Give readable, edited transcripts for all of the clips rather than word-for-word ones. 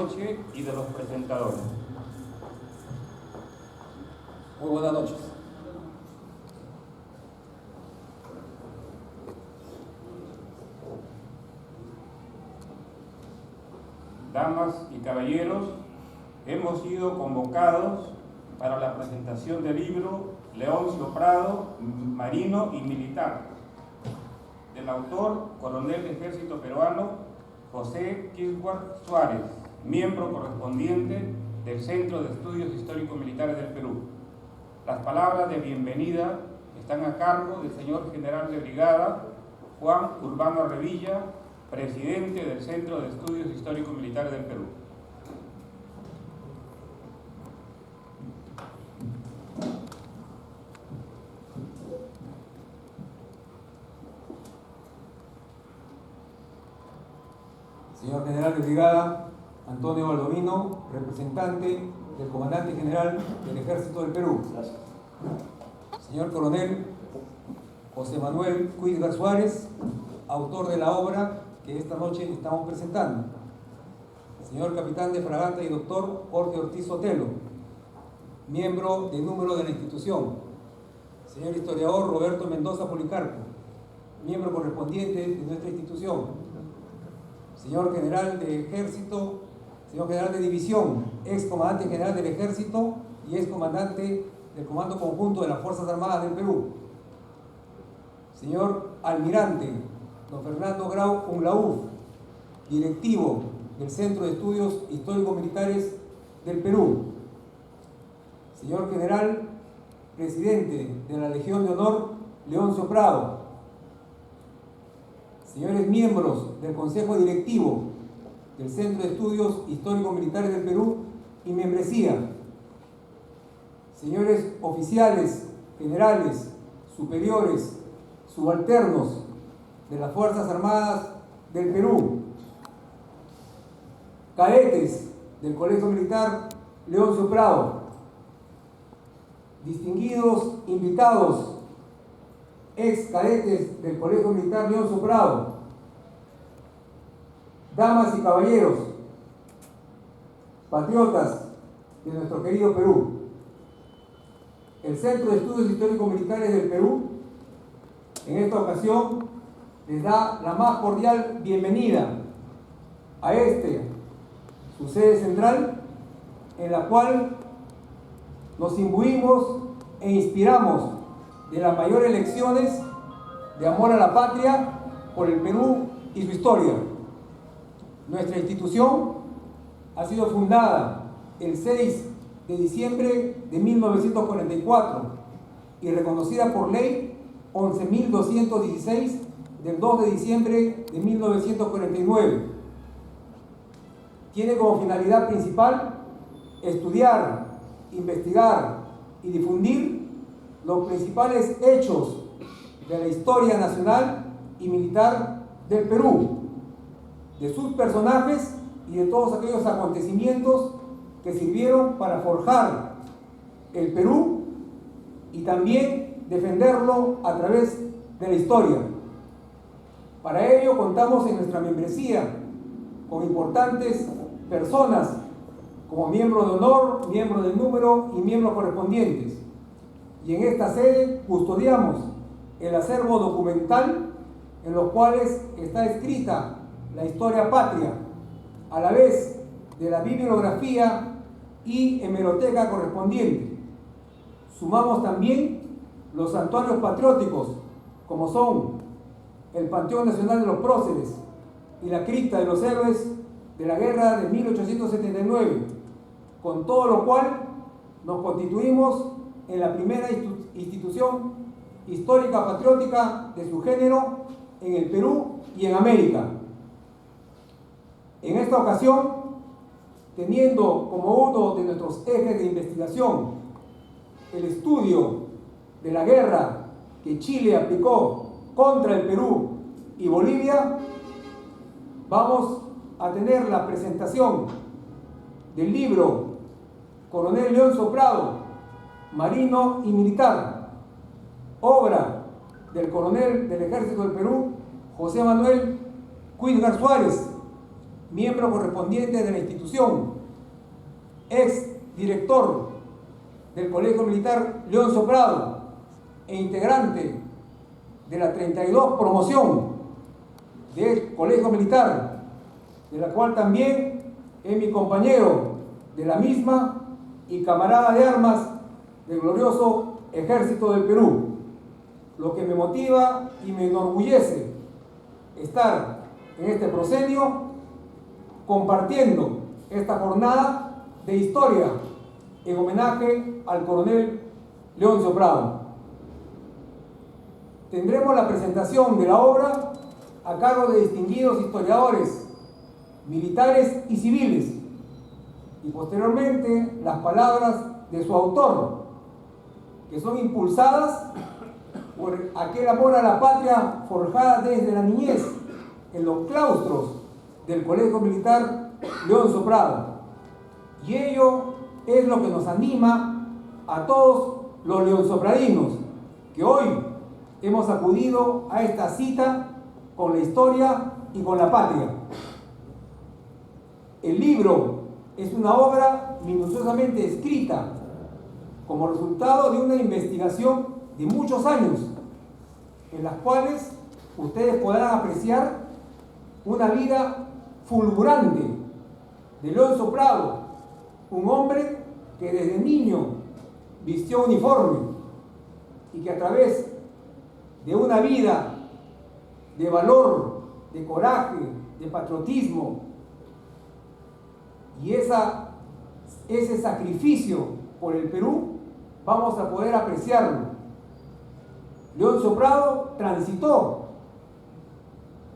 noche y de los presentadores. Muy buenas noches. Damas y caballeros, hemos sido convocados para la presentación del libro Leoncio Prado, Marino y Militar, del autor, coronel de Ejército Peruano, José Quisguar Suárez, miembro correspondiente del Centro de Estudios Histórico-Militares del Perú. Las palabras de bienvenida están a cargo del señor general de brigada Juan Urbano Revilla, presidente del Centro de Estudios Histórico-Militares del Perú. Señor general de brigada Antonio Baldomino, representante del comandante general del Ejército del Perú. Gracias. Señor coronel José Manuel Quisguar Suárez, autor de la obra que esta noche estamos presentando. Señor capitán de fragata y doctor Jorge Ortiz Sotelo, miembro de número de la institución. Señor historiador Roberto Mendoza Policarpo, miembro correspondiente de nuestra institución. Señor general de ejército, señor general de división, ex comandante general del ejército y ex comandante del Comando Conjunto de las Fuerzas Armadas del Perú. Señor almirante don Fernando Grau Umlauf, directivo del Centro de Estudios Histórico-Militares del Perú. Señor general presidente de la Legión de Honor Leoncio Prado. Señores miembros del Consejo Directivo del Centro de Estudios Histórico-Militares del Perú y membresía. Señores oficiales, generales, superiores, subalternos de las Fuerzas Armadas del Perú. Cadetes del Colegio Militar Leoncio Prado. Distinguidos invitados, ex cadetes del Colegio Militar Leoncio Prado, damas y caballeros, patriotas de nuestro querido Perú. El Centro de Estudios Histórico-Militares del Perú, en esta ocasión, les da la más cordial bienvenida a su sede central, en la cual nos imbuimos e inspiramos de las mayores lecciones de amor a la patria por el Perú y su historia. Nuestra institución ha sido fundada el 6 de diciembre de 1944 y reconocida por ley 11.216 del 2 de diciembre de 1949. Tiene como finalidad principal estudiar, investigar y difundir los principales hechos de la historia nacional y militar del Perú, de sus personajes y de todos aquellos acontecimientos que sirvieron para forjar el Perú y también defenderlo a través de la historia. Para ello contamos en nuestra membresía con importantes personas como miembros de honor, miembros del número y miembros correspondientes. Y en esta sede custodiamos el acervo documental en los cuales está escrita la historia patria, a la vez de la bibliografía y hemeroteca correspondiente. Sumamos también los santuarios patrióticos, como son el Panteón Nacional de los Próceres y la Cripta de los Héroes de la Guerra de 1879, con todo lo cual nos constituimos en la primera institución histórica patriótica de su género en el Perú y en América. En esta ocasión, teniendo como uno de nuestros ejes de investigación el estudio de la guerra que Chile aplicó contra el Perú y Bolivia, vamos a tener la presentación del libro Coronel Leoncio Prado, Marino y Militar, obra del coronel del Ejército del Perú, José Manuel Quisguar Suárez, miembro correspondiente de la institución, ex director del Colegio Militar Leoncio Prado e integrante de la 32 promoción del Colegio Militar, de la cual también es mi compañero de la misma y camarada de armas del glorioso Ejército del Perú, lo que me motiva y me enorgullece estar en este proscenio compartiendo esta jornada de historia en homenaje al coronel Leoncio Prado. Tendremos la presentación de la obra a cargo de distinguidos historiadores, militares y civiles, y posteriormente las palabras de su autor, que son impulsadas por aquel amor a la patria forjada desde la niñez en los claustros del Colegio Militar Leoncio Prado. Y ello es lo que nos anima a todos los leonzopradinos que hoy hemos acudido a esta cita con la historia y con la patria. El libro es una obra minuciosamente escrita como resultado de una investigación de muchos años, en las cuales ustedes podrán apreciar una vida fulgurante de Leoncio Prado, un hombre que desde niño vistió uniforme y que a través de una vida de valor, de coraje, de patriotismo y ese sacrificio por el Perú, vamos a poder apreciarlo. Leoncio Prado transitó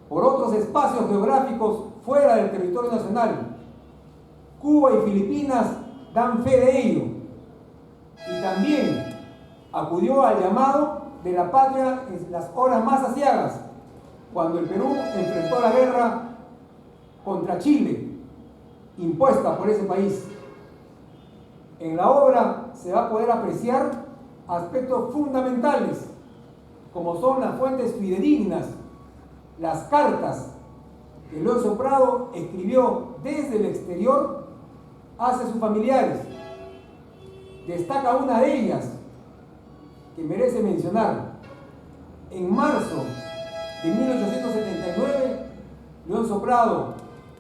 por otros espacios geográficos fuera del territorio nacional. Cuba y Filipinas dan fe de ello. Y también acudió al llamado de la patria en las horas más aciagas, cuando el Perú enfrentó la guerra contra Chile, impuesta por ese país. En la obra se va a poder apreciar aspectos fundamentales, como son las fuentes fidedignas, las cartas que Leoncio Prado escribió desde el exterior hacia sus familiares. Destaca una de ellas que merece mencionar. En marzo de 1879, Leoncio Prado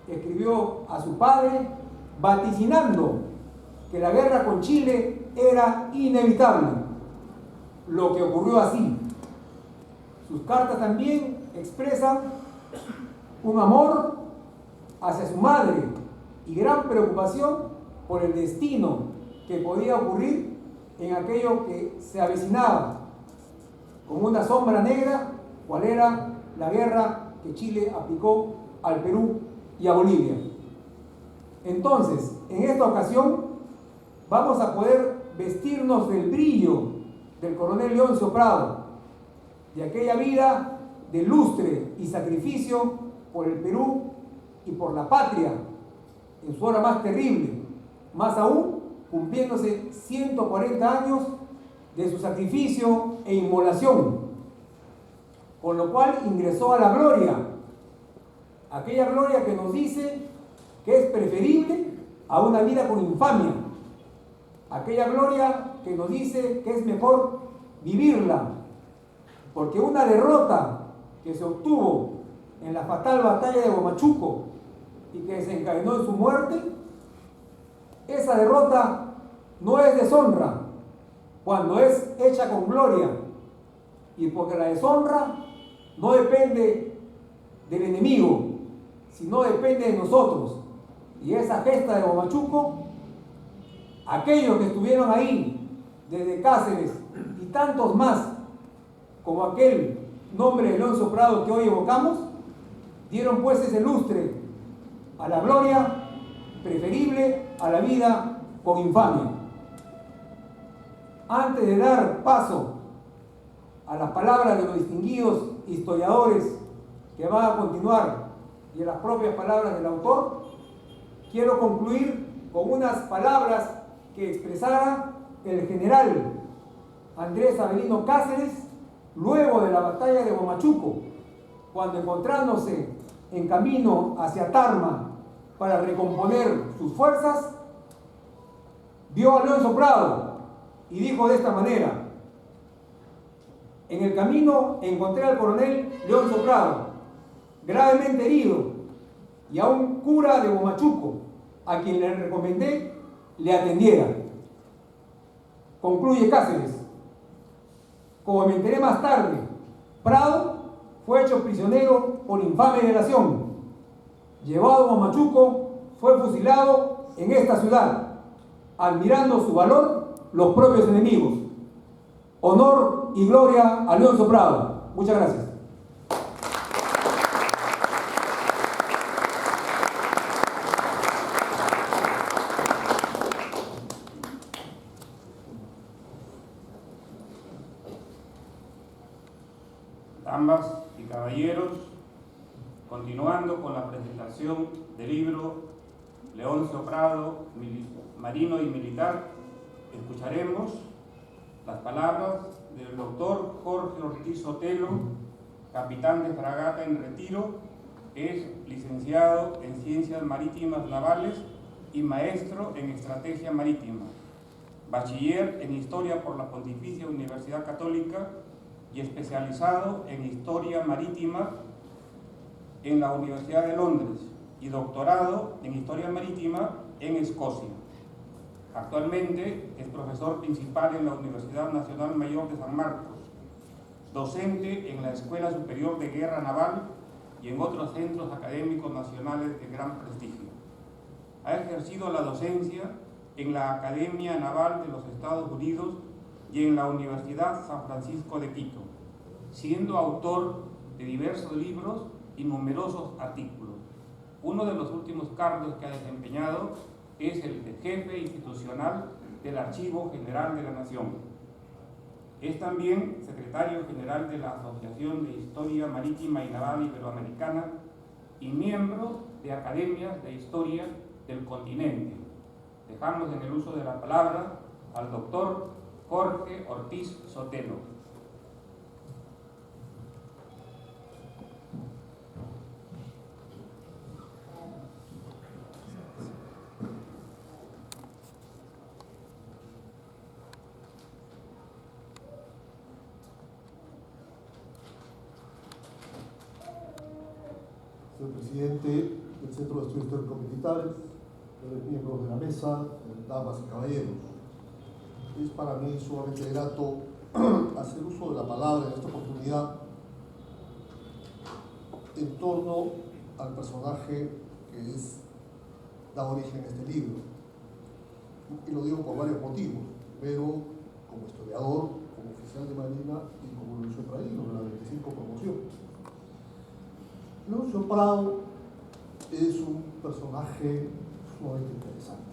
escribió a su padre vaticinando que la guerra con Chile era inevitable, lo que ocurrió así. Sus cartas también expresan un amor hacia su madre y gran preocupación por el destino que podía ocurrir en aquello que se avecinaba como una sombra negra, cual era la guerra que Chile aplicó al Perú y a Bolivia. Entonces, en esta ocasión vamos a poder vestirnos del brillo del coronel Leoncio Prado, de aquella vida de lustre y sacrificio por el Perú y por la patria en su hora más terrible, más aún cumpliéndose 140 años de su sacrificio e inmolación, con lo cual ingresó a la gloria, aquella gloria que nos dice que es preferible a una vida con infamia, aquella gloria que nos dice que es mejor vivirla, porque una derrota que se obtuvo en la fatal batalla de Huamachuco y que desencadenó en su muerte, esa derrota no es deshonra cuando es hecha con gloria, y porque la deshonra no depende del enemigo, sino depende de nosotros. Y esa gesta de Huamachuco, aquellos que estuvieron ahí desde Cáceres y tantos más, como aquel nombre de Leoncio Prado que hoy evocamos, dieron pues ese lustre a la gloria preferible a la vida con infamia. Antes de dar paso a las palabras de los distinguidos historiadores que van a continuar y a las propias palabras del autor, quiero concluir con unas palabras que expresara el general Andrés Avelino Cáceres luego de la batalla de Huamachuco, cuando encontrándose en camino hacia Tarma para recomponer sus fuerzas, vio a Leoncio Prado y dijo de esta manera: en el camino encontré al coronel Leoncio Prado, gravemente herido, y a un cura de Huamachuco, a quien le recomendé le atendiera. Concluye Cáceres: como me enteré más tarde, Prado fue hecho prisionero por infame delación. Llevado a Huamachuco, fue fusilado en esta ciudad, admirando su valor los propios enemigos. Honor y gloria a Leoncio Prado. Muchas gracias. Damas y caballeros, continuando con la presentación del libro Leoncio Prado, Marino y Militar, escucharemos las palabras del doctor Jorge Ortiz Sotelo, capitán de fragata en retiro, es licenciado en Ciencias Marítimas Navales y maestro en Estrategia Marítima, bachiller en Historia por la Pontificia Universidad Católica y especializado en Historia Marítima en la Universidad de Londres y doctorado en Historia Marítima en Escocia. Actualmente es profesor principal en la Universidad Nacional Mayor de San Marcos, docente en la Escuela Superior de Guerra Naval y en otros centros académicos nacionales de gran prestigio. Ha ejercido la docencia en la Academia Naval de los Estados Unidos y en la Universidad San Francisco de Quito, siendo autor de diversos libros y numerosos artículos. Uno de los últimos cargos que ha desempeñado es el de jefe institucional del Archivo General de la Nación. Es también secretario general de la Asociación de Historia Marítima y Naval Iberoamericana y miembro de academias de historia del continente. Dejamos en el uso de la palabra al doctor Jorge Ortiz Sotelo. Señor presidente del Centro de Estudios Histórico-Militares, miembros de la mesa, damas y caballeros. Es para mí sumamente grato hacer uso de la palabra en esta oportunidad en torno al personaje que da origen a este libro. Y lo digo por varios motivos, pero como historiador, como oficial de Marina y como Leoncio Pradino de la 25 promoción. Leoncio Prado es un personaje sumamente interesante.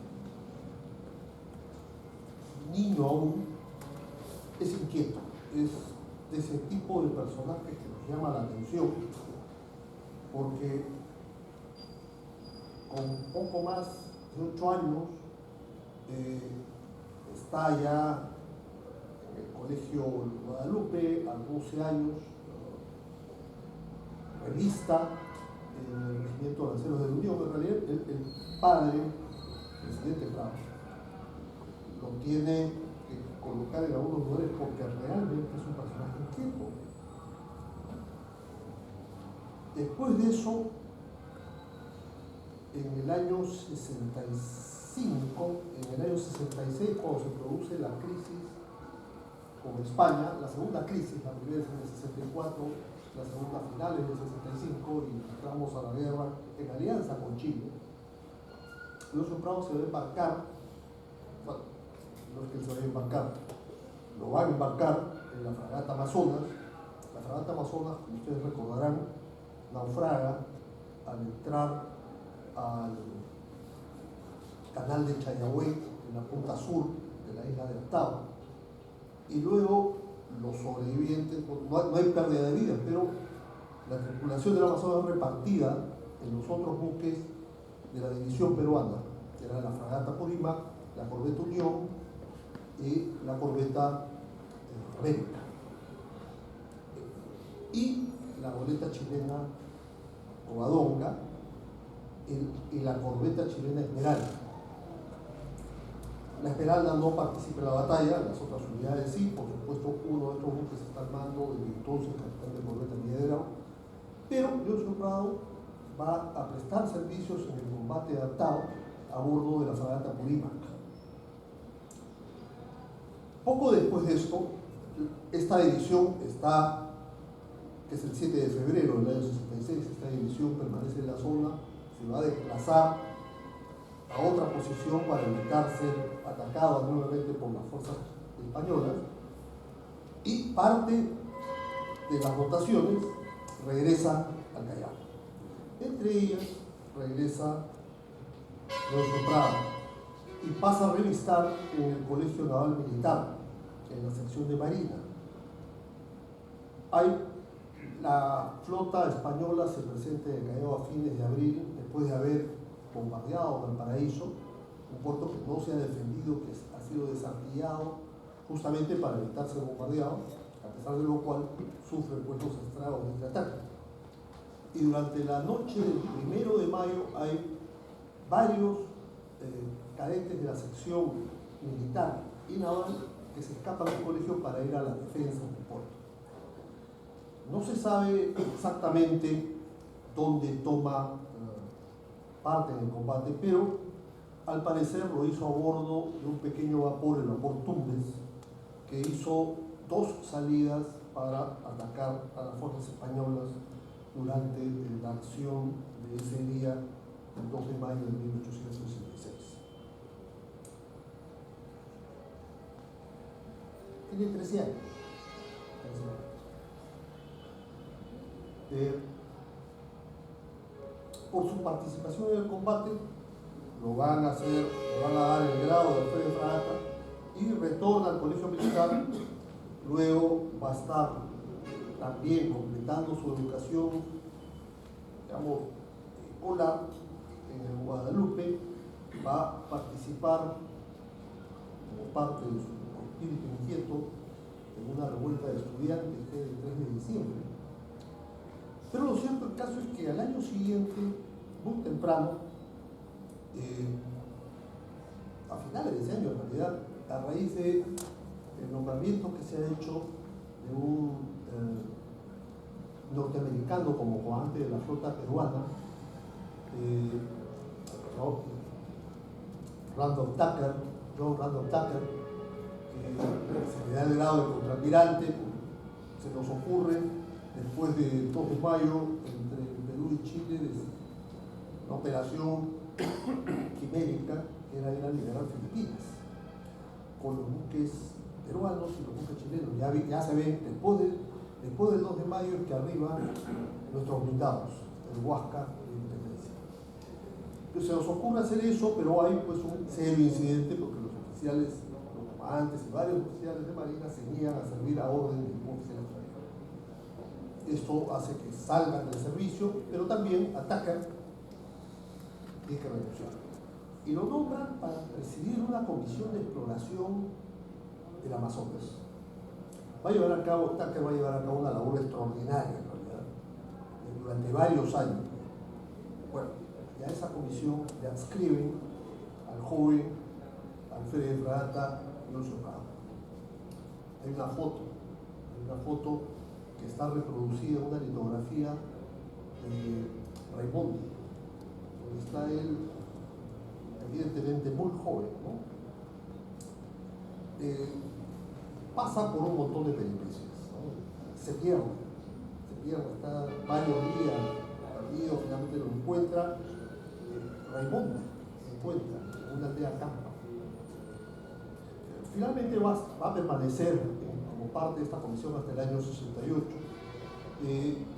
Niño aún, es inquieto, es de ese tipo de personajes que nos llama la atención, porque con poco más de 8 años está ya en el Colegio Guadalupe, a 12 años, revista en el Regimiento Lanceros de la Unión. En realidad el padre, el presidente Prado, lo tiene que colocar en algunos lugares porque realmente es un personaje inquieto. Después de eso, en el año 65, en el año 66, cuando se produce la crisis con España, la segunda crisis, la primera es en el 64, la segunda a finales del 65 y entramos a la guerra en alianza con Chile. Leoncio Prado se va a embarcar, bueno, no es que él se vaya a embarcar, lo van a embarcar en la fragata Amazonas. La fragata Amazonas, como ustedes recordarán, naufraga al entrar al canal de Chayagüey, en la punta sur de la isla de Ortava. Y luego los sobrevivientes, no hay pérdida de vidas, pero la tripulación de la Amazonas repartida en los otros buques de la división peruana, que era la fragata Purímac, la corbeta Unión y la corbeta América. Y la goleta chilena Covadonga, en la corbeta chilena Esmeralda. La Esmeralda no participa en la batalla, las otras unidades sí, por supuesto uno de estos buques está al mando del entonces capitán de corbeta Miguel Grau, pero Leoncio Prado va a prestar servicios en el combate adaptado a bordo de la fragata Purímac. Poco después de esto, esta división está, que es el 7 de febrero del año 66, esta división permanece en la zona, se va a desplazar a otra posición para evitar ser atacada nuevamente por las fuerzas españolas, y parte de las dotaciones regresa al Callao. Entre ellas regresa Leoncio Prado y pasa a revistar en el Colegio Naval Militar, en la sección de Marina. La flota española se presenta en el Callao a fines de abril, después de haber bombardeado Valparaíso, un puerto que no se ha defendido, que ha sido desartillado justamente para evitar ser bombardeado, a pesar de lo cual sufre pues los estragos de este ataque. Y durante la noche del 1 de mayo hay varios cadetes de la sección militar y naval que se escapan del colegio para ir a la defensa del puerto. No se sabe exactamente dónde toma parte en el combate, pero al parecer lo hizo a bordo de un pequeño vapor, el vapor Tumbes, que hizo 2 salidas para atacar a las fuerzas españolas durante la acción de ese día, el 2 de mayo de 1866. Tiene 13 años. Por su participación en el combate, le van a dar el grado de alférez de fragata y retorna al colegio militar. Luego va a estar también completando su educación, digamos, escolar en el Guadalupe. Va a participar como parte de su espíritu inquieto en una revuelta de estudiantes que es el 3 de diciembre. Pero lo cierto del caso es que al año siguiente, muy temprano, a finales de ese año en realidad, a raíz del nombramiento que se ha hecho de un norteamericano como comandante de la flota peruana, John Randolph Tucker, que se le da el grado de contraalmirante. Se nos ocurre, después del 2 de mayo, entre Perú y Chile, una operación quimérica, que era ir a liberar Filipinas, con los buques peruanos y los buques chilenos. Ya se ve, después del 2 de mayo, que arriba nuestros blindados, el Huáscar y Independencia. Entonces se nos ocurre hacer eso, pero hay pues un serio incidente porque los oficiales, los comandantes y varios oficiales de Marina se niegan a servir a orden de ningún oficial extranjero. Esto hace que salgan del servicio, pero también atacan, tiene que renunciar. Y lo nombran para presidir una comisión de exploración del Amazonas. Tucker va a llevar a cabo una labor extraordinaria en realidad, durante varios años. Bueno, ya esa comisión le adscriben al joven alférez de fragata Leoncio Prado. Hay una foto que está reproducida en una litografía de Raimondi, donde está él evidentemente muy joven, ¿no? Pasa por un montón de peripecias, ¿no? Se pierde, está varios días perdido, finalmente lo encuentra Raimondi, se encuentra en una aldea campa. Finalmente va a permanecer como parte de esta comisión hasta el año 68.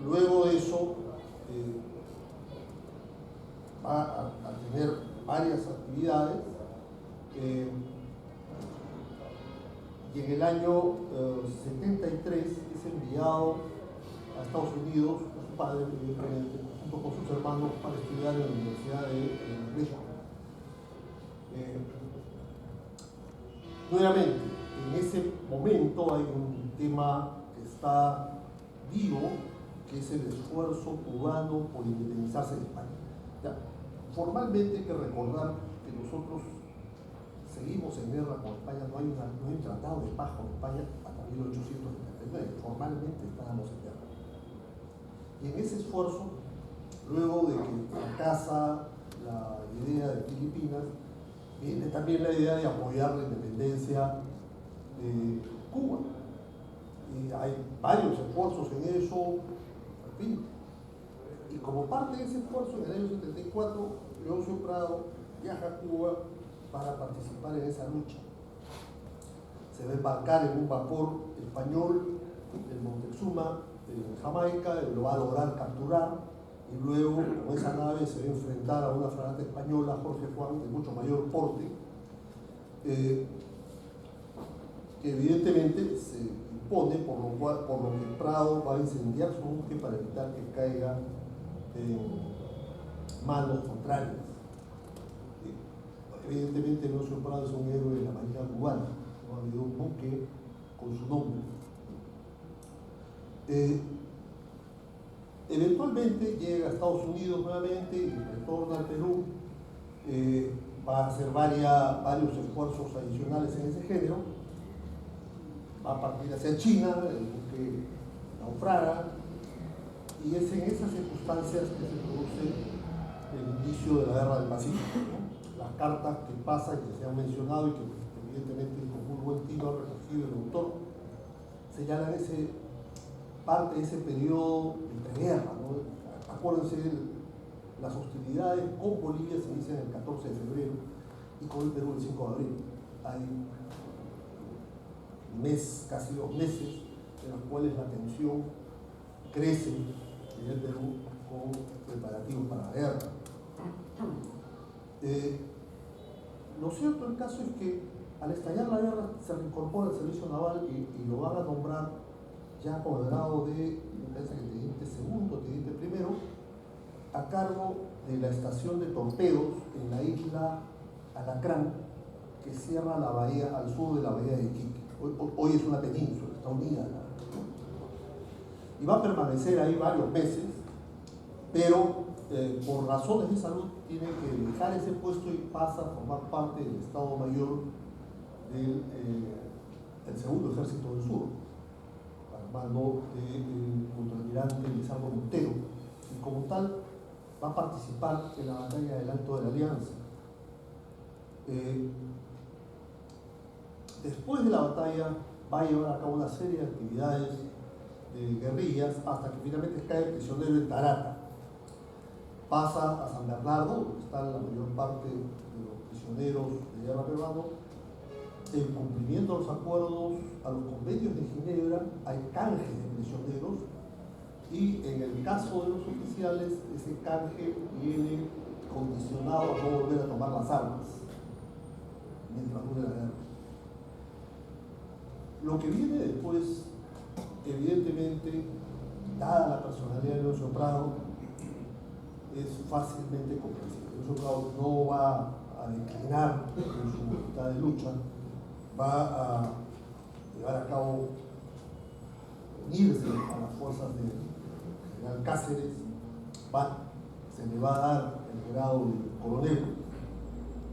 Luego de eso va a tener varias actividades, y en el año 73 es enviado a Estados Unidos con su padre, junto con sus hermanos, para estudiar en la Universidad de Richmond. Nuevamente, en ese momento hay un tema que está vivo, que es el esfuerzo cubano por independizarse de España. ¿Ya? Formalmente hay que recordar que nosotros seguimos en guerra con España, no hay un tratado de paz con España hasta 1879, formalmente estábamos en guerra. Y en ese esfuerzo, luego de que fracasa la idea de Filipinas, viene también la idea de apoyar la independencia de Cuba. Y hay varios esfuerzos en eso, en fin. Y como parte de ese esfuerzo, en el año 74, Leoncio Prado viaja a Cuba para participar en esa lucha. Se va a embarcar en un vapor español, el Montezuma, en Jamaica, lo va a lograr capturar, y luego con esa nave se va a enfrentar a una fragata española, Jorge Juan, de mucho mayor porte, que evidentemente se impone, por lo que Prado va a incendiar su buque para evitar que caiga en manos contrarias. Evidentemente Leoncio Prado es un héroe de la Marina cubana, ¿no? Ha habido un buque con su nombre. Eventualmente llega a Estados Unidos nuevamente y retorna al Perú, va a hacer varios esfuerzos adicionales en ese género, va a partir hacia China, el buque naufraga, y es en esas circunstancias que se produce el inicio de la Guerra del Pacífico, ¿no? Las cartas que pasan, que se han mencionado y que evidentemente con muy buen tino ha recogido el autor, señalan parte de ese periodo de guerra, ¿no? Acuérdense, las hostilidades con Bolivia se inician el 14 de febrero y con el Perú el 5 de abril. Hay casi 2 meses en los cuales la tensión crece en el Perú con preparativos para la guerra. Lo cierto del caso es que al estallar la guerra se reincorpora al servicio naval y lo van a nombrar ya con el grado de, me parece que teniente segundo, teniente primero, a cargo de la estación de torpedos en la isla Alacrán, que cierra la bahía al sur de la bahía de Iquique. Hoy es una península, está unida. Y va a permanecer ahí varios meses, pero por razones de salud tiene que dejar ese puesto y pasa a formar parte del Estado Mayor del Segundo Ejército del Sur, al mando del contraalmirante Lizardo Montero, y como tal va a participar en la batalla del Alto de la Alianza. Después de la batalla va a llevar a cabo una serie de actividades de guerrillas hasta que finalmente cae prisionero en Tarata. Pasa a San Bernardo, donde están la mayor parte de los prisioneros de guerra peruanos. En cumplimiento a los acuerdos, a los convenios de Ginebra, hay canjes de prisioneros, y en el caso de los oficiales, ese canje viene condicionado a no volver a tomar las armas mientras dure la guerra. Lo que viene después, evidentemente, dada la personalidad de Leoncio Prado, es fácilmente comprensible. Leoncio Prado no va a declinar en su voluntad de lucha, va a llevar a cabo, unirse a las fuerzas del general Cáceres, se le va a dar el grado de coronel,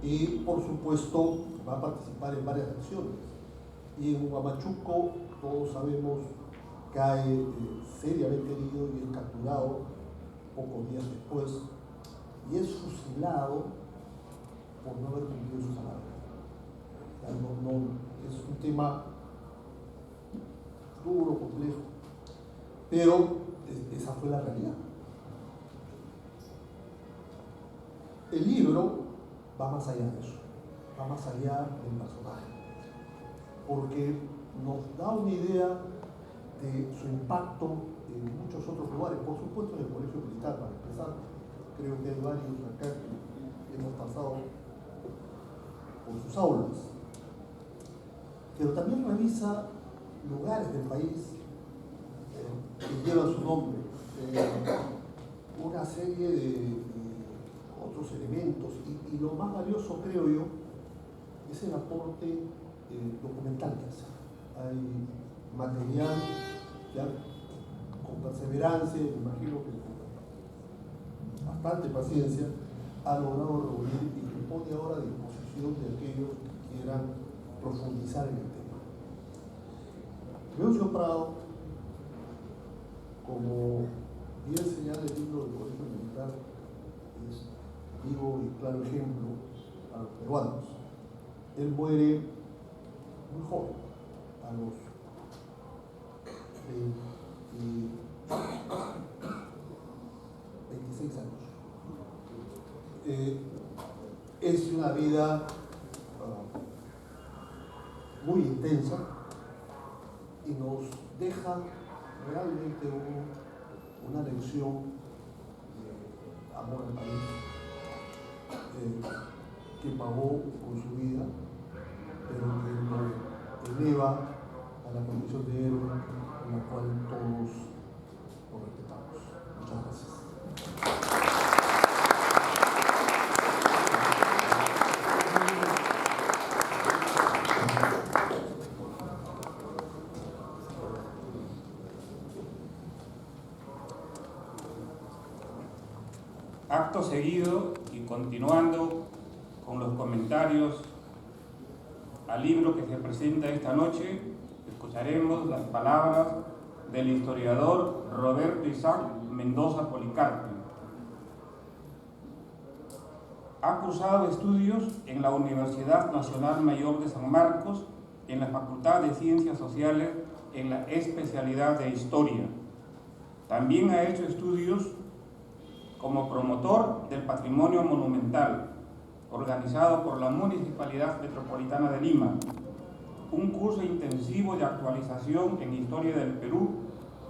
y por supuesto va a participar en varias acciones. Y en Huamachuco, todos sabemos, cae seriamente herido y es capturado pocos días después, y es fusilado por no haber cumplido su salario. Es un tema duro, complejo, pero esa fue la realidad. El libro va más allá de eso, va más allá del personaje, porque nos da una idea de su impacto en muchos otros lugares, por supuesto en el Colegio Militar, para empezar. Creo que hay varios acá que hemos pasado por sus aulas, pero también revisa lugares del país que llevan su nombre, una serie de otros elementos, y lo más valioso, creo yo, es el aporte documental que hace. Hay material ya con perseverancia, me imagino que con bastante paciencia, ha logrado reunir y que pone ahora a disposición de aquellos que quieran profundizar en el tema. Leoncio Prado, como bien señala el libro del Colegio Militar, es vivo y claro ejemplo para los peruanos. Él muere muy joven, a los 26 años. Es una vida muy intensa y nos deja realmente una lección de amor al país que pagó con su vida, pero que lo eleva a la condición de héroe en la cual todos lo respetamos. Muchas gracias. Acto seguido y continuando con los comentarios al libro que se presenta esta noche, escucharemos las palabras del historiador Roberto Isaac Mendoza Policarpio. Ha cursado estudios en la Universidad Nacional Mayor de San Marcos, en la Facultad de Ciencias Sociales, en la especialidad de Historia. También ha hecho estudios como promotor del patrimonio monumental, organizado por la Municipalidad Metropolitana de Lima, un curso intensivo de actualización en Historia del Perú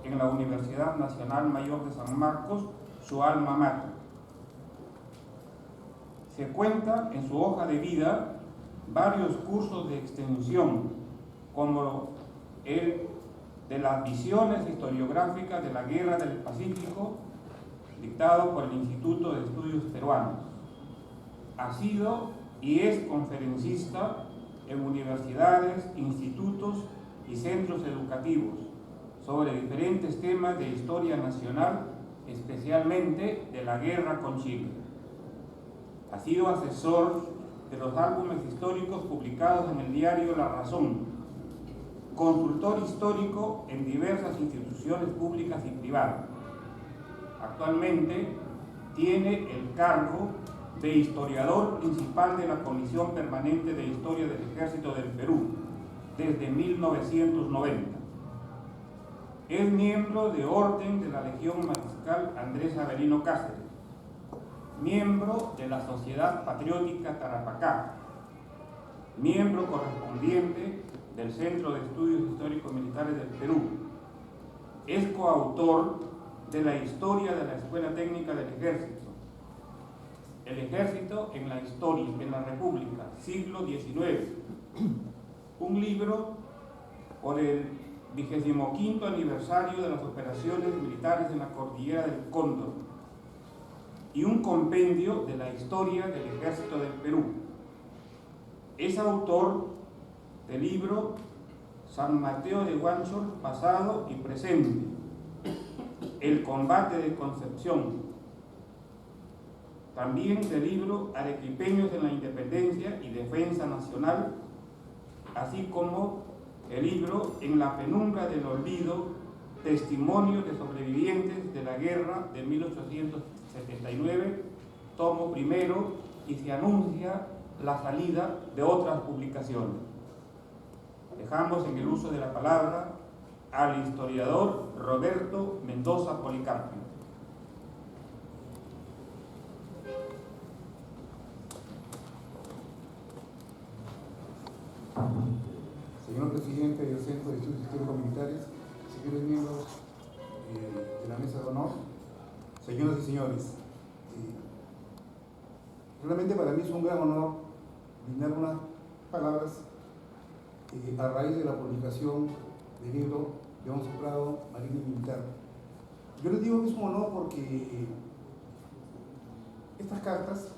en la Universidad Nacional Mayor de San Marcos, su alma mater. Se cuenta en su hoja de vida varios cursos de extensión, como el de las visiones historiográficas de la Guerra del Pacífico, dictado por el Instituto de Estudios Peruanos. Ha sido y es conferencista en universidades, institutos y centros educativos sobre diferentes temas de historia nacional, especialmente de la guerra con Chile. Ha sido asesor de los álbumes históricos publicados en el diario La Razón, consultor histórico en diversas instituciones públicas y privadas. Actualmente tiene el cargo de historiador principal de la Comisión Permanente de Historia del Ejército del Perú desde 1990. Es miembro de Orden de la Legión Mariscal Andrés Avelino Cáceres, miembro de la Sociedad Patriótica Tarapacá, miembro correspondiente del Centro de Estudios Históricos Militares del Perú. Es coautor de la Historia de la Escuela Técnica del Ejército, el Ejército en la Historia, en la República, siglo XIX, un libro por el 25º aniversario de las operaciones militares en la Cordillera del Cóndor y un compendio de la historia del Ejército del Perú. Es autor del libro San Mateo de Huánchol, pasado y presente, El combate de Concepción. También del libro Arequipeños en la Independencia y Defensa Nacional, así como el libro En la penumbra del olvido, Testimonios de sobrevivientes de la guerra de 1879, tomo primero, y se anuncia la salida de otras publicaciones. Dejamos en el uso de la palabra al historiador Roberto Mendoza Policarpio. Señor presidente del Centro de Estudios Históricos Militares, señores miembros de la mesa de honor, señoras y señores, realmente para mí es un gran honor brindar unas palabras a raíz de la publicación del libro Leoncio Prado, Marino y Militar. Yo les digo que es un honor porque estas cartas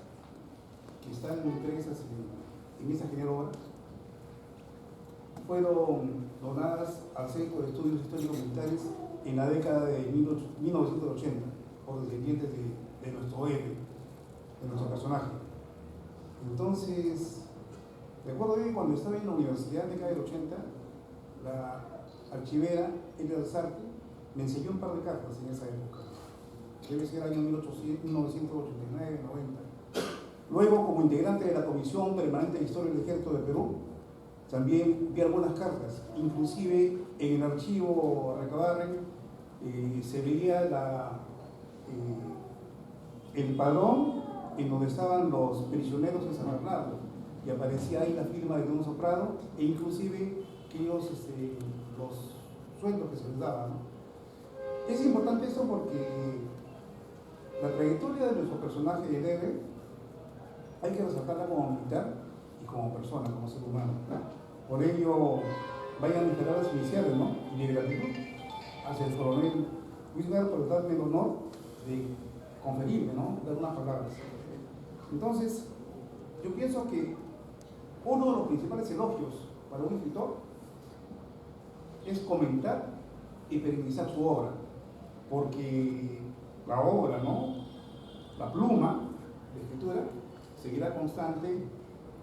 que están impresas en esa genial obra fueron donadas al Centro de Estudios Históricos Militares en la década de 1980 por descendientes de nuestro héroe. de nuestro personaje. Entonces, recuerdo que cuando estaba en la universidad de década del 80, la archivera Elia Alzarte me enseñó un par de cartas en esa época. Debe ser año 1989, 90. Luego, como integrante de la Comisión Permanente de Historia del Ejército de Perú, también vi algunas cartas, inclusive en el archivo Recabarren se veía el padrón en donde estaban los prisioneros de San Bernardo y aparecía ahí la firma de Leoncio Prado e inclusive los sueldos que se les daban, ¿no? Es importante esto porque la trayectoria de nuestro personaje de Leve hay que resaltarla como militar y como persona, como ser humano. Por ello, vayan mis palabras iniciales, ¿no? Y mi gratitud hacia el coronel Luis Guerra por darme el honor de conferirme, ¿no? Dar unas palabras. Entonces, yo pienso que uno de los principales elogios para un escritor es comentar y periodizar su obra, porque la obra, ¿no? La pluma de escritura seguirá constante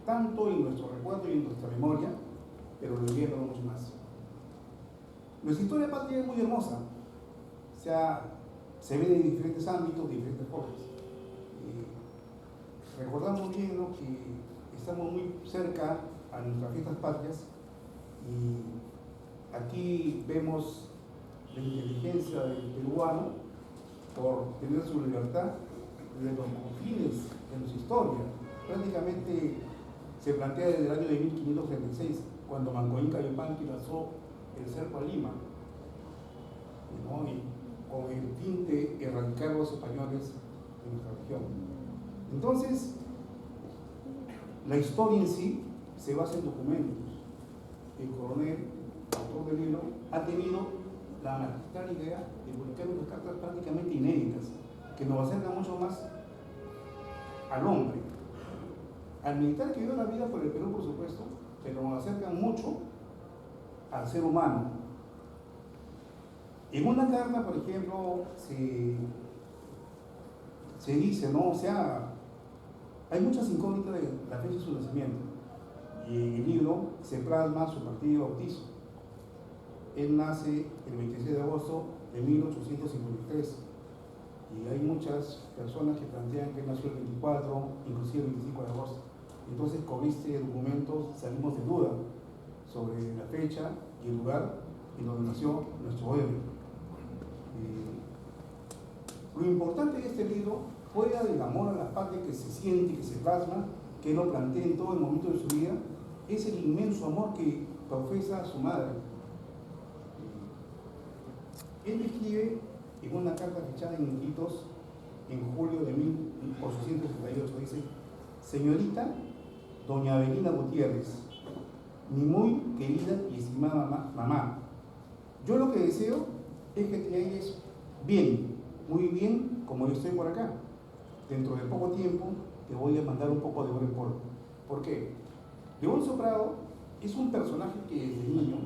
tanto en nuestro recuerdo y en nuestra memoria, pero viviendo mucho más. Nuestra historia patria es muy hermosa, o sea, se ve de diferentes ámbitos, de diferentes formas. Recordamos bien, ¿no?, que estamos muy cerca a nuestras fiestas patrias y aquí vemos la inteligencia del peruano por tener su libertad desde los confines de nuestra historia. Prácticamente se plantea desde el año de 1536, cuando Manco Inca Yupanqui lanzó el cerco a Lima, ¿no?, y con el fin de erradicar a los españoles de nuestra región. Entonces, la historia en sí se basa en documentos. El coronel, autor del libro, ha tenido la magistral idea de publicar unas cartas prácticamente inéditas, que nos acercan mucho más al hombre, al militar que dio la vida por el Perú, por supuesto, pero nos acercan mucho al ser humano. En una carta, por ejemplo, se dice, ¿no? O sea, hay muchas incógnitas de la fecha de su nacimiento, y en el libro se plasma su partido de bautizo. Él nace el 26 de agosto de 1853, y hay muchas personas que plantean que él nació el 24, inclusive el 25 de agosto. Entonces, con este documento salimos de duda sobre la fecha y el lugar en donde nació nuestro héroe. Lo importante de este libro, fuera del amor a la patria que se siente y que se plasma, que él lo plantea en todo el momento de su vida, es el inmenso amor que profesa a su madre. Él escribe en una carta fechada en Iquitos en julio de 1868, dice: señorita doña Avelina Gutiérrez, mi muy querida y estimada mamá, yo lo que deseo es que te halles bien, muy bien, como yo estoy por acá. Dentro de poco tiempo te voy a mandar un poco de oro en polvo. ¿Por qué? Leoncio Prado es un personaje que desde niño,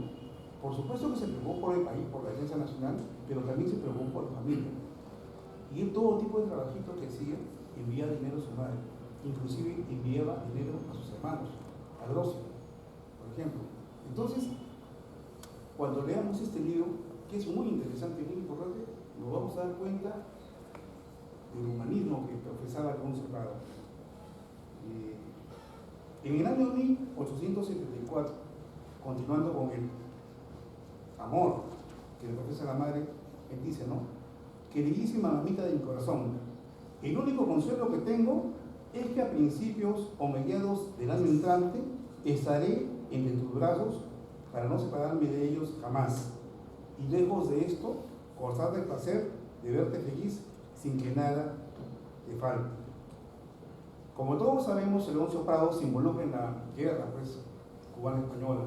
por supuesto que se preocupó por el país, por la defensa nacional, pero también se preocupó por la familia. Y en todo tipo de trabajitos que hacía, enviaba dinero a su madre. Inclusive enviaba dinero a sus hermanos, a Grossi, por ejemplo. Entonces, cuando leamos este libro, que es muy interesante y muy importante, nos vamos a dar cuenta del humanismo que profesaba Leoncio Prado. En el año 1874, continuando con el amor que le profesa la madre, él dice, ¿no?, queridísima mamita de mi corazón, el único consuelo que tengo es que a principios o mediados del año entrante estaré entre tus brazos para no separarme de ellos jamás, y lejos de esto, gozar del placer de verte feliz sin que nada te falte. Como todos sabemos, Leoncio Prado se involucra en la guerra, pues, cubano-española.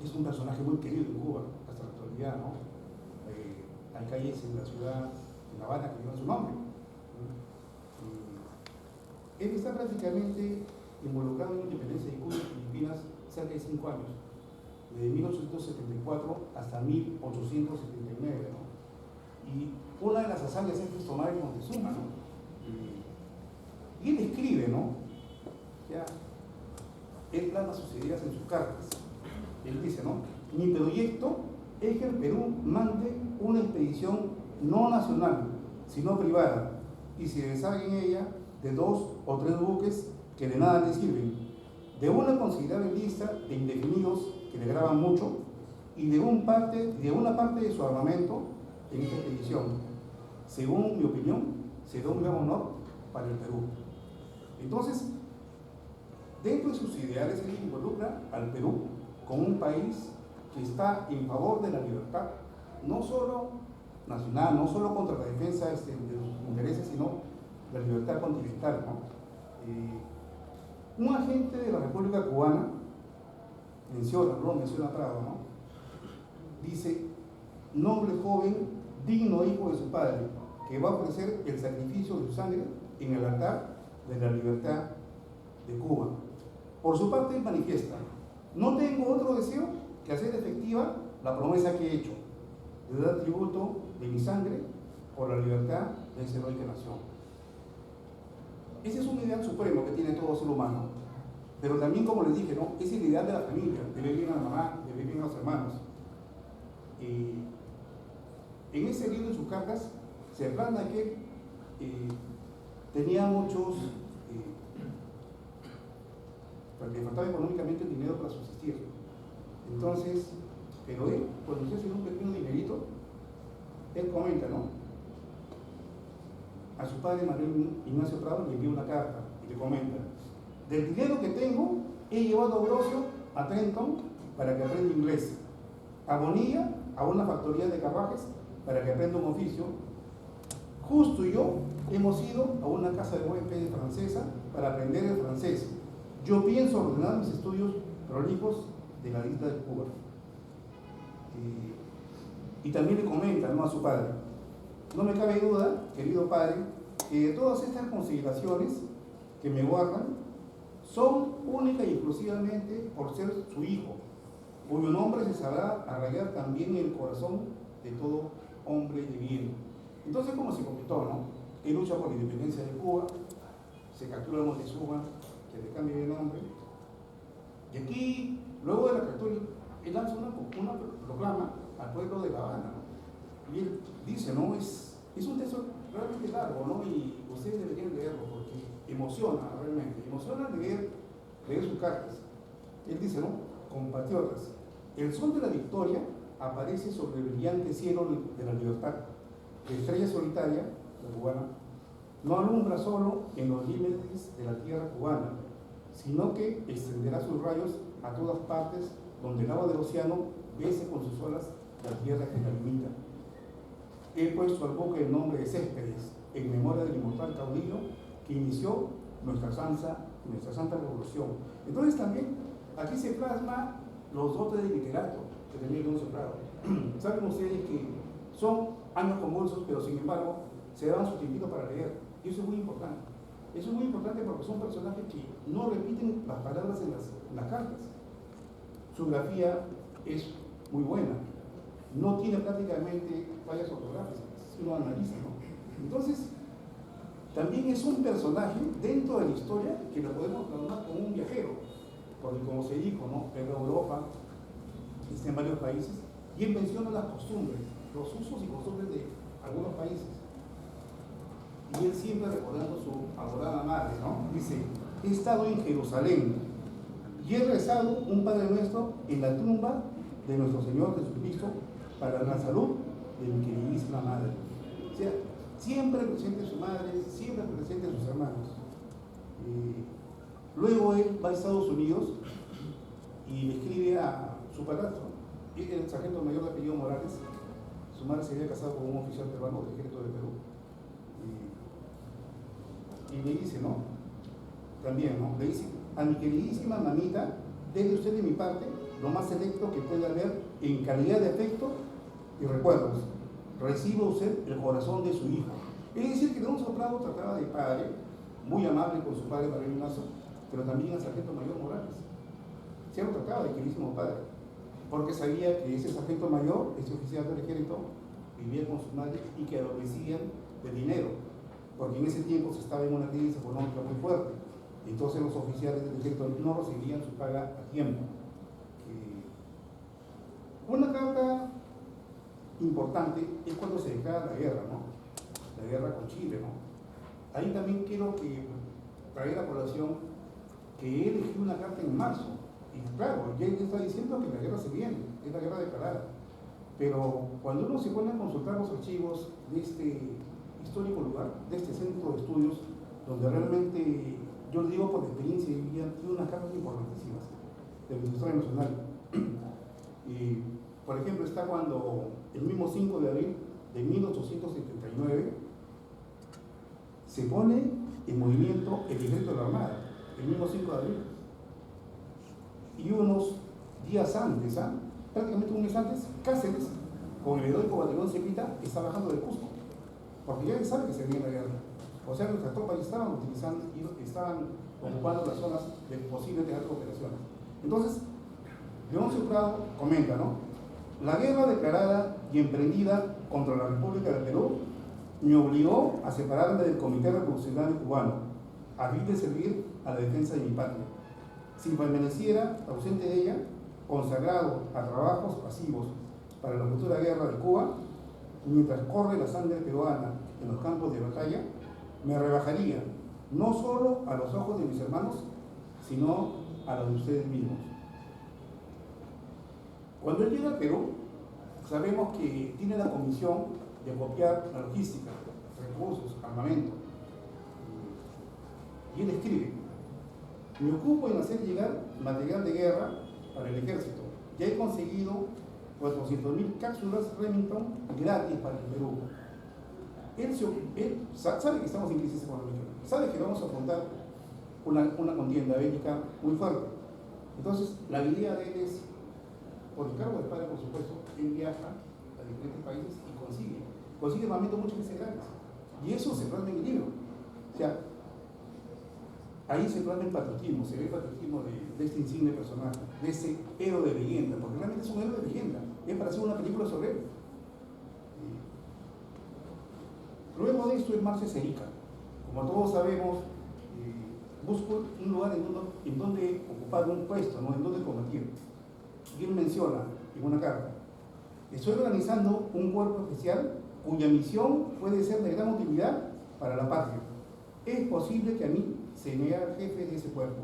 Es un personaje muy querido en Cuba hasta la actualidad, ¿no? Hay calles en la ciudad de La Habana que llevan su nombre. Él está prácticamente involucrado en la independencia de Cuba y Filipinas cerca de 5 años, de 1874 hasta 1879, ¿no? Y una de las hazañas es tomar el Montezuma, ¿no? Y él escribe, ¿no? Ya, él plasma sus ideas en sus cartas. Él dice, ¿no? Mi proyecto es que el Perú mande una expedición no nacional, sino privada, y se deshaga en ella de 2 o 3 buques que de nada le sirven, de una considerable lista de indefinidos que le graban mucho, y de una parte de su armamento en esta expedición. Según mi opinión, será un gran honor para el Perú. Entonces, dentro de sus ideales, él involucra al Perú como un país que está en favor de la libertad, no solo nacional, no solo contra la defensa de sus intereses, sino la libertad continental, ¿no? Un agente de la República Cubana menciona Prado, ¿no? Dice, noble joven, digno hijo de su padre, que va a ofrecer el sacrificio de su sangre en el altar de la libertad de Cuba. Por su parte, él manifiesta, no tengo otro deseo que hacer efectiva la promesa que he hecho, de dar tributo de mi sangre por la libertad de esa heroica nación. Ese es un ideal supremo que tiene todo ser humano, pero también, como les dije, ¿no? Es el ideal de la familia, de ver bien a la mamá, de ver bien a los hermanos. En ese libro, en sus cartas, se plasma que tenía muchos, le faltaba económicamente el dinero para subsistir. Entonces, pero él, cuando se hace un pequeño dinerito, él comenta, ¿no? A su padre, Manuel Ignacio Prado, le envía una carta y le comenta, del dinero que tengo, he llevado a Orosio a Trenton para que aprenda inglés, a Bonilla a una factoría de carruajes para que aprenda un oficio. Justo y yo hemos ido a una casa de huéspedes francesa para aprender el francés. Yo pienso ordenar mis estudios prolijos de la isla de Cuba. Y también le comenta, ¿no?, a su padre, no me cabe duda, querido padre, que todas estas consideraciones que me guardan son única y exclusivamente por ser su hijo, cuyo nombre se sabrá arraigar también en el corazón de todo hombre de bien. Entonces, como se comentó, ¿no?, él lucha por la independencia de Cuba, se captura a Moctezuma, que le cambie de nombre, y aquí, luego de la captura, él lanza una proclama al pueblo de La Habana, ¿no? Y él dice, ¿no?, es un texto realmente largo, ¿no?, y ustedes deberían leerlo porque emociona realmente, emociona leer sus cartas. Él dice, ¿no?, compatriotas, el sol de la victoria aparece sobre el brillante cielo de la libertad. La estrella solitaria, la cubana, no alumbra solo en los límites de la tierra cubana, sino que extenderá sus rayos a todas partes donde el agua del océano bese con sus olas la tierra que la limita. He puesto al buque el nombre de Céspedes, en memoria del inmortal caudillo que inició nuestra santa revolución. Entonces también aquí se plasma los dotes de literato que tenía Leoncio Prado. Saben ustedes que son años convulsos, pero sin embargo se daban su tiempito para leer, y eso es muy importante. Eso es muy importante porque son personajes que no repiten las palabras en las cartas. Su grafía es muy buena, no tiene prácticamente fallas ortográficas, si uno analiza, ¿no? Entonces, también es un personaje dentro de la historia que lo podemos plasmar como un viajero, porque como se dijo, ¿no?, en Europa, está en varios países, y él menciona las costumbres, los usos y costumbres de algunos países. Y él siempre recordando su adorada madre, ¿no? Dice, he estado en Jerusalén y he rezado un Padre Nuestro en la tumba de nuestro Señor Jesucristo para la salud de mi queridísima madre. O sea, siempre presente su madre, siempre presente sus hermanos. Luego él va a Estados Unidos y le escribe a su padrastro, el sargento mayor de apellido Morales. Su madre se había casado con un oficial peruano del ejército de Perú. Y le dice, ¿no?, también, ¿no?, le dice, a mi queridísima mamita, déle usted de mi parte lo más selecto que pueda haber en calidad de afecto y recuerdos. Reciba usted el corazón de su hijo. Es decir, que Leoncio Prado trataba de padre, muy amable con su padre Manuel Ignacio, pero también al sargento mayor Morales. Se lo trataba de queridísimo padre, porque sabía que ese sargento mayor, ese oficial del ejército, vivía con su madre y que adolecían de dinero. porque en ese tiempo se estaba en una crisis económica muy fuerte. Entonces los oficiales del ejército no recibían su paga a tiempo. Una carta importante es cuando se declara la guerra, ¿no? La guerra con Chile, ¿no? Ahí también quiero que traer a colación que él eligió una carta en marzo. Y claro, ya él está diciendo que la guerra se viene, es la guerra declarada. Pero cuando uno se pone a consultar los archivos de este histórico lugar, de este centro de estudios, donde realmente, yo lo digo por experiencia, tiene unas cartas importantísimas de la historia nacional. Y, por ejemplo, está cuando el mismo 5 de abril de 1879 se pone en movimiento el ejército de la Armada, el mismo 5 de abril. Y unos días antes, prácticamente un mes antes, Cáceres, con el heroico batallón Cepita, está bajando de Cusco, porque ya sabe que se viene la guerra. O sea, nuestras tropas ya estaban utilizando, estaban ocupando las zonas de posibles teatro de operaciones. Entonces, Leoncio Prado comenta, ¿no? La guerra declarada y emprendida contra la República del Perú me obligó a separarme del Comité Revolucionario Cubano, a fin de servir a la defensa de mi patria. Si permaneciera ausente de ella, consagrado a trabajos pasivos para la futura guerra de Cuba, mientras corre la sangre peruana en los campos de batalla, me rebajaría no solo a los ojos de mis hermanos, sino a los de ustedes mismos. Cuando él llega al Perú, sabemos que tiene la comisión de copiar la logística, recursos, armamento. Y él escribe: me ocupo en hacer llegar material de guerra para el ejército. Ya he conseguido 400.000 cápsulas Remington gratis para el Perú. Él sabe que estamos en crisis económica, sabe que vamos a afrontar una contienda bélica muy fuerte. Entonces, la idea de él es, por encargo del padre, por supuesto, él viaja a diferentes países y consigue armamento muchas veces gratis. Y eso se plasma en el libro. O sea, ahí se plasma el patriotismo, se ve el patriotismo de este insigne personaje, de ese héroe de leyenda, porque realmente es un héroe de leyenda, es para hacer una película sobre él. Luego de esto, él marcha hacia Arica. Como todos sabemos, buscó un lugar en donde ocupar un puesto, ¿no? En donde combatir. Y él menciona en una carta: estoy organizando un cuerpo especial cuya misión puede ser de gran utilidad para la patria. Es posible que a mí se me haga jefe de ese cuerpo.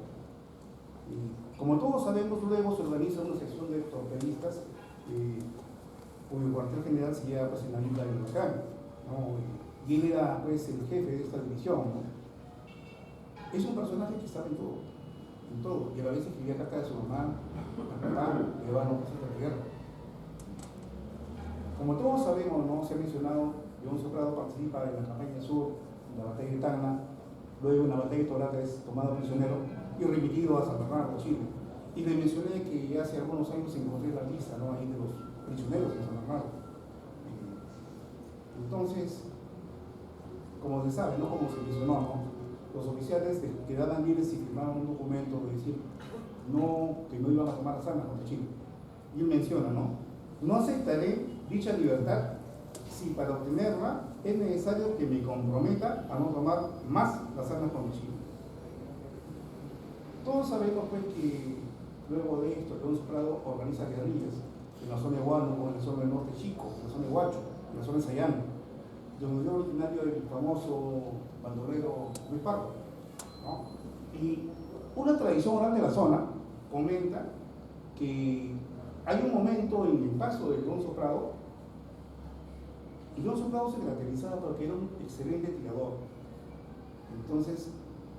Y como todos sabemos, luego se organiza una sección de torpedistas cuyo cuartel general se llama pues, en la isla del Huracán, ¿no? Y él era pues el jefe de esta división, ¿no? Es un personaje que estaba en todo, y a la vez escribía cartas de su mamá, a papá, le daban noticias de la guerra. Como todos sabemos, ¿no? Se ha mencionado, Leoncio Prado participa en la campaña sur, en la batalla de Tacna, luego en la batalla de Torata es tomado prisionero y remitido a San Bernardo, Chile. Y le mencioné que hace algunos años encontré la lista, ¿no? Ahí de los prisioneros de San Bernardo. Entonces, como se sabe, ¿no? Como se mencionó, ¿no? Los oficiales quedaban libres y firmaban un documento de decir que no iban a tomar las armas contra Chile. Y él menciona, ¿no? No aceptaré dicha libertad si para obtenerla es necesario que me comprometa a no tomar más las armas contra Chile. Todos sabemos pues que luego de esto, Leoncio Prado organiza guerrillas en la zona de Huánuco, en la zona del norte Chico, en la zona de Huacho, en la zona de Sayán, donde es originario del famoso bandolero Luis Pardo, ¿no? Y una tradición oral de la zona comenta que hay un momento en el paso de Leoncio Prado, y Leoncio Prado se caracterizaba porque era un excelente tirador. Entonces,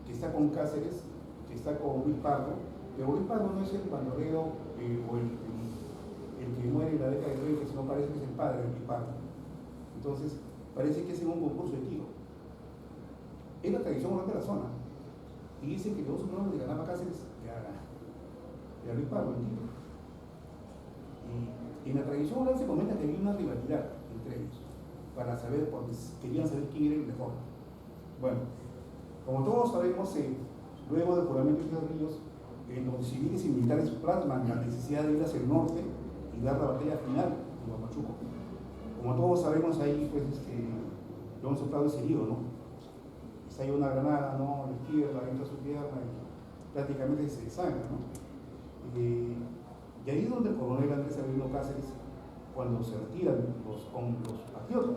que está con Cáceres, que está con Luis Pardo, pero Luis Pardo no es el bandolero o el que muere en la década de 30, sino parece que es el padre de Luis Pardo. Entonces, parece que es en un concurso de tiro. Es la tradición oral de la zona. Y dicen que Leoncio Prado le ganaba a Cáceres y a Luis Pardo en tiro. Y en la tradición oral se comenta que había una rivalidad entre ellos, para saber, porque querían saber quién era el mejor. Bueno, como todos sabemos, luego del juramento de Tres Ríos, los civiles y militares plasman la necesidad de ir hacia el norte y dar la batalla final en Huamachuco. Como todos sabemos, ahí pues Leoncio Prado es herido, ¿no? se halla una granada, ¿no?, a la izquierda, entra su pierna y prácticamente se desangra, ¿no? Y ahí es donde el coronel Andrés Avelino Cáceres, cuando se retiran con los patriotas,